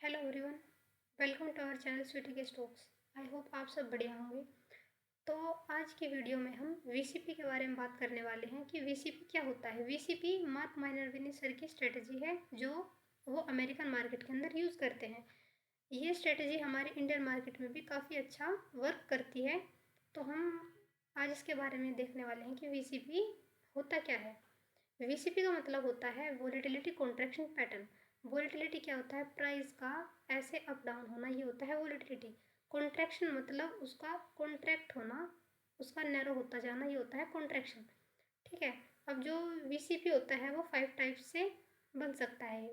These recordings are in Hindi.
Hello everyone, welcome to our channel Sweety के स्टॉक्स। आई होप आप सब बढ़िया होंगे। तो आज की वीडियो में हम वीसीपी के बारे में बात करने वाले हैं कि वीसीपी क्या होता है। वीसीपी मार्क माइनरविनी सर की स्ट्रेटजी है जो वो अमेरिकन मार्केट के अंदर यूज़ करते हैं। ये स्ट्रेटजी हमारे इंडियन मार्केट में भी काफ़ी अच्छा वर्क करती है। तो हम आज इसके बारे में देखने वाले हैं कि वीसीपी होता क्या है। वीसीपी का मतलब होता है वोलेटिलिटी कॉन्ट्रैक्शन पैटर्न। वोलेटिलिटी क्या होता है? प्राइस का ऐसे अप डाउन होना, ये होता है वोलेटिलिटी। कॉन्ट्रैक्शन मतलब उसका कॉन्ट्रैक्ट होना, उसका नैरो होता जाना, ये होता है कॉन्ट्रैक्शन। ठीक है। अब जो वीसीपी होता है वो 5 टाइप्स से बन सकता है।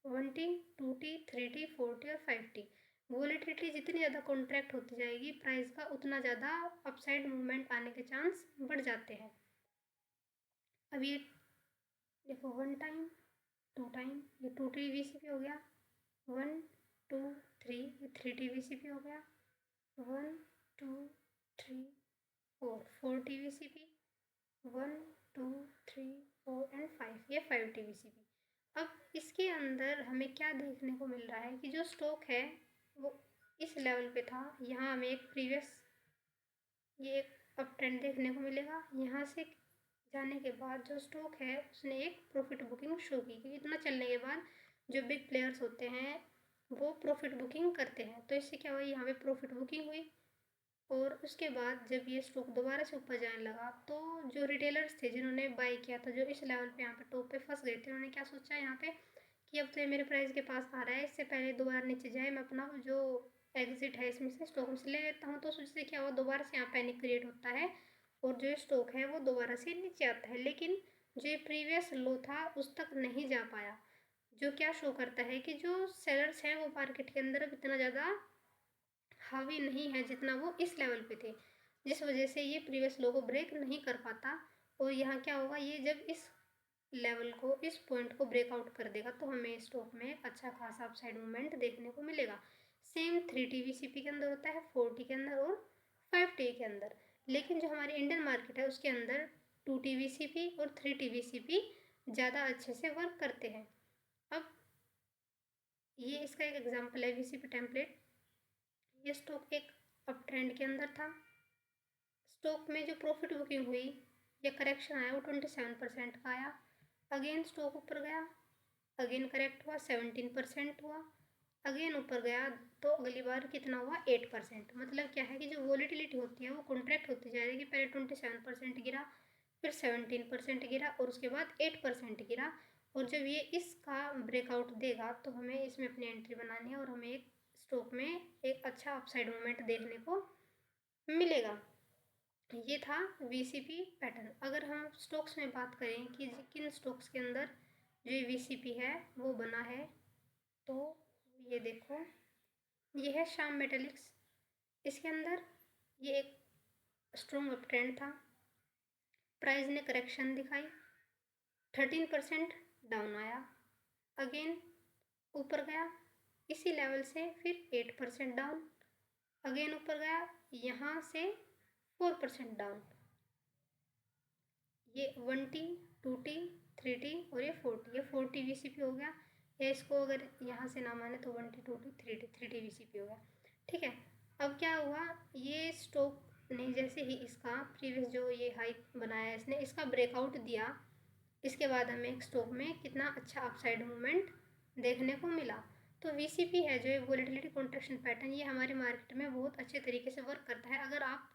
1T, 2T, 3T, 4T और 5T। वोलेटिलिटी जितनी ज़्यादा कॉन्ट्रैक्ट होती जाएगी प्राइस का, उतना ज़्यादा अपसाइड मूवमेंट आने के चांस बढ़ जाते हैं। अब ये देखो, 1 टाइम, 2 टाइम, ये 2T वीसीपी हो गया। 1 2 3, ये 3T वीसीपी हो गया। 1 2 3 4, 4T वीसीपी। 1 2 3 4 एंड 5, ये 5T वीसीपी। अब इसके अंदर हमें क्या देखने को मिल रहा है कि जो स्टॉक है वो इस लेवल पे था। यहाँ हमें एक प्रीवियस ये एक अप ट्रेंड देखने को मिलेगा। यहाँ से जाने के बाद जो स्टॉक है उसने एक प्रॉफिट बुकिंग शो की, क्योंकि इतना चलने के बाद जो बिग प्लेयर्स होते हैं वो प्रॉफिट बुकिंग करते हैं। तो इससे क्या हुआ, यहाँ पे प्रॉफिट बुकिंग हुई। और उसके बाद जब ये स्टॉक दोबारा से ऊपर जाने लगा तो जो रिटेलर्स थे जिन्होंने बाई किया था, जो इस लेवल पे यहाँ पे टॉप पे फंस गए थे, उन्होंने क्या सोचा यहाँ पे कि अब तो ये मेरे प्राइस के पास आ रहा है, इससे पहले दोबारा नीचे जाए, मैं अपना जो एग्जिट है इसमें से स्टॉक में से ले लेता हूँ। तो उससे क्या हुआ, दोबारा से यहाँ पैनिक क्रिएट होता है और जो स्टॉक है वो दोबारा से नीचे आता है। लेकिन जो ये प्रीवियस लो था उस तक नहीं जा पाया, जो क्या शो करता है कि जो सेलर्स हैं वो मार्केट के अंदर अब इतना ज़्यादा हावी नहीं है जितना वो इस लेवल पे थे, जिस वजह से ये प्रीवियस लो को ब्रेक नहीं कर पाता। और यहाँ क्या होगा, ये जब इस लेवल को, इस पॉइंट को ब्रेकआउट कर देगा तो हमें स्टॉक में अच्छा खासा अपसाइड मूवमेंट देखने को मिलेगा। सेम 3T वीसीपी के अंदर होता है, 4T के अंदर और 5T के अंदर। लेकिन जो हमारी इंडियन मार्केट है उसके अंदर 2T वीसीपी और 3T वीसीपी ज़्यादा अच्छे से वर्क करते हैं। अब ये इसका एक एग्जाम्पल है वीसीपी टेम्पलेट। ये स्टॉक एक अप ट्रेंड के अंदर था। स्टॉक में जो प्रॉफिट बुकिंग हुई या करेक्शन आया वो 27% का आया। अगेन स्टॉक ऊपर गया, अगेन करेक्ट हुआ, 17% हुआ। अगेन ऊपर गया तो अगली बार कितना हुआ, 8%। मतलब क्या है कि जो वोलेटिलिटी होती है वो कॉन्ट्रैक्ट होती जा रही है कि पहले 27% गिरा, फिर 17% गिरा और उसके बाद 8% गिरा। और जब ये इसका ब्रेकआउट देगा तो हमें इसमें अपनी एंट्री बनानी है और हमें एक स्टॉक में एक अच्छा अपसाइड मूवमेंट देखने को मिलेगा। ये था वीसीपी पैटर्न। अगर हम स्टॉक्स में बात करें कि किन स्टॉक्स के अंदर जो वीसीपी है वो बना है, तो ये देखो, ये है श्याम मेटालिक्स। इसके अंदर ये एक स्ट्रॉन्ग अप ट्रेंड था, प्राइस ने करेक्शन दिखाई, 13% डाउन आया, अगेन ऊपर गया इसी लेवल से, फिर 8% डाउन, अगेन ऊपर गया, यहाँ से 4% डाउन। ये 1T, 2T, 3T और ये 4T, ये 4T वीसीपी हो गया। या इसको अगर यहाँ से ना माने तो 1T, 2T, 3T, 3T VCP हो गया। ठीक है। अब क्या हुआ, ये स्टॉक ने जैसे ही इसका प्रीवियस जो ये हाई बनाया इसने, इसका ब्रेकआउट दिया, इसके बाद हमें एक स्टॉक में कितना अच्छा अपसाइड मूवमेंट देखने को मिला। तो वीसीपी है जो वोलेटिलिटी कॉन्ट्रैक्शन पैटर्न, ये हमारे मार्केट में बहुत अच्छे तरीके से वर्क करता है। अगर आप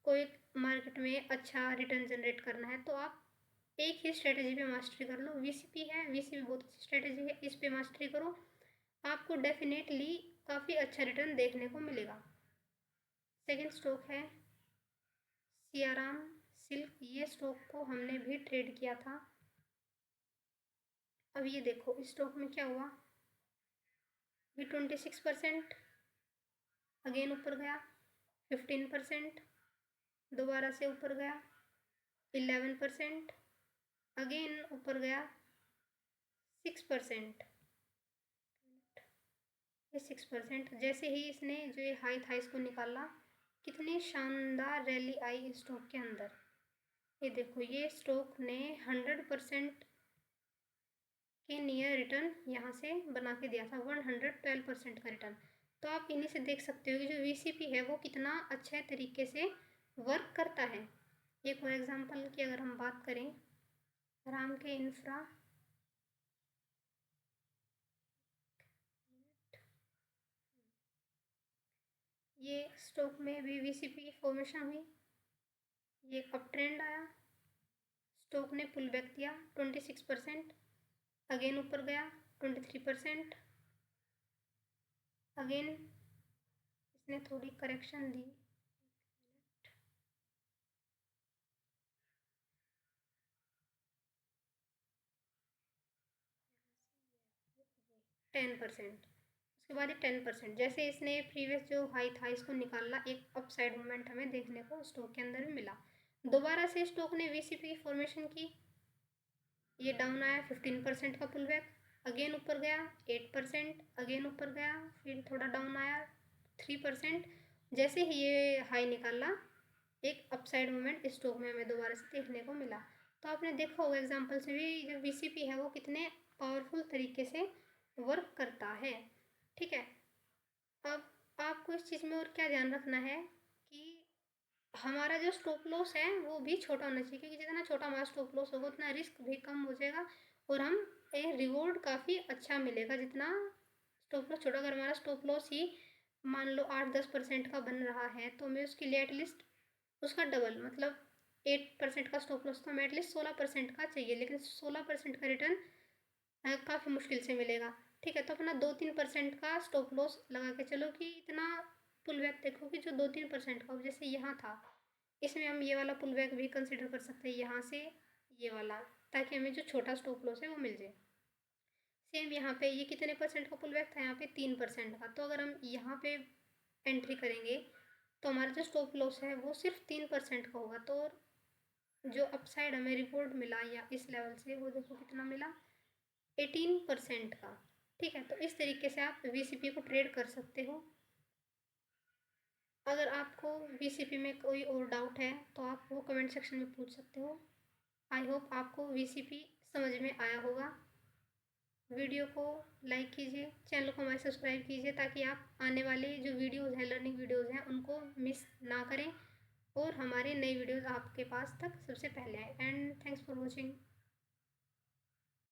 कोई मार्केट में अच्छा रिटर्न जनरेट करना है तो आप एक ही स्ट्रेटजी पे मास्टरी कर लो। वीसीपी है, वीसीपी बहुत अच्छी स्ट्रेटजी है, इस पे मास्टरी करो, आपको डेफिनेटली काफ़ी अच्छा रिटर्न देखने को मिलेगा। सेकंड स्टॉक है सियाराम सिल्क। ये स्टॉक को हमने भी ट्रेड किया था। अब ये देखो इस स्टॉक में क्या हुआ, ये 26%, अगेन ऊपर गया, 15%, दोबारा से ऊपर गया, 11%, अगेन ऊपर गया, 6%। ये 6%। जैसे ही इसने जो ये हाई था इसको निकाला, कितनी शानदार रैली आई स्टॉक के अंदर। ये देखो, ये स्टॉक ने 100% के नियर रिटर्न यहाँ से बना के दिया था 112% का रिटर्न। तो आप इन्हीं से देख सकते हो कि जो वीसीपी है वो कितना अच्छे तरीके से वर्क करता है। एक और एग्जांपल की अगर हम बात करें, राम के इंफ्रा, ये स्टॉक में भी वीसीपी की फॉर्मेशन हुई, ये अप ट्रेंड आया, स्टॉक ने पुल बैक दिया 26%, अगेन ऊपर गया 23%, अगेन इसने थोड़ी करेक्शन दी, 10%, उसके बाद ये 10%। जैसे इसने प्रीवियस जो हाई था इसको निकाला, एक अपसाइड मूवमेंट हमें देखने को स्टॉक के अंदर भी मिला। दोबारा से स्टॉक ने वीसीपी की फॉर्मेशन की, ये डाउन आया 15% का पुल बैक, अगेन ऊपर गया 8%, अगेन ऊपर गया, फिर थोड़ा डाउन आया 3%। जैसे ही ये हाई निकाला, एक अपसाइड मूवमेंट स्टॉक में हमें दोबारा से देखने को मिला। तो आपने देखा होगा एग्जांपल से भी जो वीसीपी है वो कितने पावरफुल तरीके से वर्क करता है। ठीक है, अब आपको इस चीज़ में और क्या ध्यान रखना है कि हमारा जो स्टॉप लॉस है वो भी छोटा होना चाहिए, क्योंकि जितना छोटा हमारा स्टॉप लॉस होगा उतना रिस्क भी कम हो जाएगा और हम रिवॉर्ड काफ़ी अच्छा मिलेगा। जितना स्टॉप लॉस छोटा, अगर हमारा स्टॉप लॉस ही मान लो 8-10% का बन रहा है तो हमें उसके लिए एटलीस्ट उसका डबल, मतलब 8% का स्टॉप लॉस तो हमें एटलीस्ट 16% का चाहिए, लेकिन 16% का रिटर्न काफ़ी मुश्किल से मिलेगा। ठीक है, तो अपना 2-3% का स्टॉप लॉस लगा के चलो कि इतना पुल बैक देखो कि जो 2-3% का, जैसे यहाँ था, इसमें हम ये वाला पुल बैक भी कंसिडर कर सकते हैं यहाँ से ये वाला, ताकि हमें जो छोटा स्टॉप लॉस है वो मिल जाए। सेम यहाँ पे ये कितने परसेंट का पुल बैक था, यहाँ पे 3% का। तो अगर हम यहाँ पे एंट्री करेंगे तो हमारा जो स्टॉप लॉस है वो सिर्फ 3% का होगा। तो जो अपसाइड हमें रिपोर्ट मिला या इस लेवल से, वो देखो कितना मिला, 18% का। ठीक है, तो इस तरीके से आप वीसीपी को ट्रेड कर सकते हो। अगर आपको वीसीपी में कोई और डाउट है तो आप वो कमेंट सेक्शन में पूछ सकते हो। आई होप आपको वीसीपी समझ में आया होगा। वीडियो को लाइक कीजिए, चैनल को हमारे सब्सक्राइब कीजिए, ताकि आप आने वाले जो वीडियोज़ हैं, लर्निंग वीडियोज़ हैं, उनको मिस ना करें और हमारे नई वीडियोज़ आपके पास तक सबसे पहले आए। And thanks for watching.